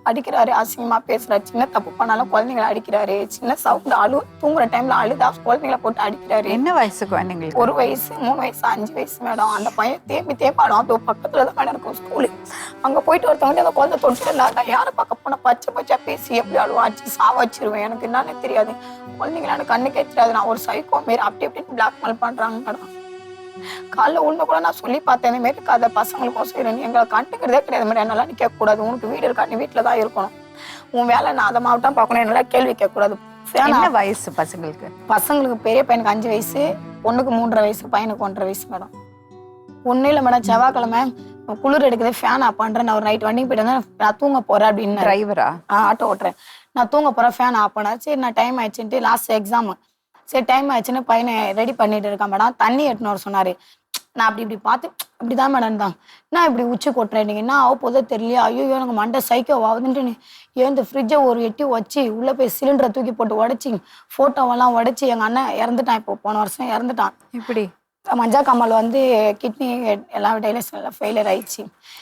அடிக்கிறாரு, அசிங்கமா பேசுறாரு. சின்ன தப்பு பண்ணாலும் குழந்தைங்களை அடிக்கிறாரு. சின்ன சவுண்ட் தூங்குற டைம்ல அழுதா குழந்தைங்களை போட்டு அடிக்கிறாரு. என்ன வயசு குழந்தைங்களுக்கு? 1 வயசு, 3 வயசு, 5 வயசு மேடம். அந்த பையன் தேப்பாடும். அது பக்கத்துல தான் மேடம் இருக்கும் ஸ்கூலு. அங்க போயிட்டு ஒருத்தவங்க அந்த குழந்தை தொட்டு இல்லாத யாரை பார்க்க போனா பச்சை பேசி எப்படி அழுவா அடிச்சு சாவச்சிருவேன். எனக்கு என்னன்னு தெரியாது. குழந்தைங்கள எனக்கு கண்ணுக்கே தெரியாது. நான் ஒரு சைக்கோ மாரி அப்படி இப்படின்னு பிளாக்மெயில் பண்றாங்க மேடம். காலைல உள்ள கூட நான் சொல்லி பார்த்தேன், இந்த மாரி இருக்காத பசங்களுக்கோசம் எங்களை கண்டுக்கிறதே கிடையாது மேடம். என்னெல்லாம் நீ கேட்கக்கூடாது, உனக்கு வீடு இருக்கா, நீ வீட்டில் தான் இருக்கணும், உன் வேலை நான் அதை மாவட்டம் பார்க்கணும், என்னெல்லாம் கேள்வி கேட்கக்கூடாது. என்ன வயசு பசங்களுக்கு? பசங்களுக்கு பெரிய பையனுக்கு 5 வயசு, பொண்ணுக்கு 3.5 வயசு, பையனுக்கு 1.5 வயசு மேடம். ஒன்றும் இல்லை மேடம், செவ்வாய்க்கிழமை குளிர் எடுக்குது, ஃபேன் ஆஃப் பண்ணுறேன். நான் ஒரு நைட் வண்டிக்கு போயிட்டு வந்தேன், நான் தூங்க போகிறேன் அப்படின்னு. டிரைவரா? ஆட்டோ ஓட்டுறேன். நான் தூங்க போகிறேன், ஃபேன் ஆஃப் பண்ணார். சரி நான் டைம் ஆயிடுச்சுன்ட்டு லாஸ்ட் எக்ஸாமு, சரி டைம் ஆயிடுச்சுன்னு பையனை ரெடி பண்ணிட்டு இருக்கேன் மேடம். தண்ணி எட்டுன்னு வர சொன்னார். நான் இப்படி பார்த்து இப்படிதான் மேடம் தான் நான் இப்படி உச்சி கொட்டுறேன். நீங்கள் என்ன ஆக போதோ தெரியலையா, ஐயோ எனக்கு மண்டை சைக்கோ ஆகுதுன்ட்டு ஏன் ஃப்ரிட்ஜை ஒரு எட்டி வச்சு உள்ளே போய் சிலிண்டரை தூக்கி போட்டு உடச்சி ஃபோட்டோவெல்லாம் உடச்சி எங்கள் அண்ணன் இறந்துட்டான். இப்போ போன வருஷம் இறந்துட்டான். இப்படி மஞ்சா கம்மல் வந்து கிட்னி எல்லாம் டைலஸ் ஃபெயிலியர் ஆயிடுச்சு.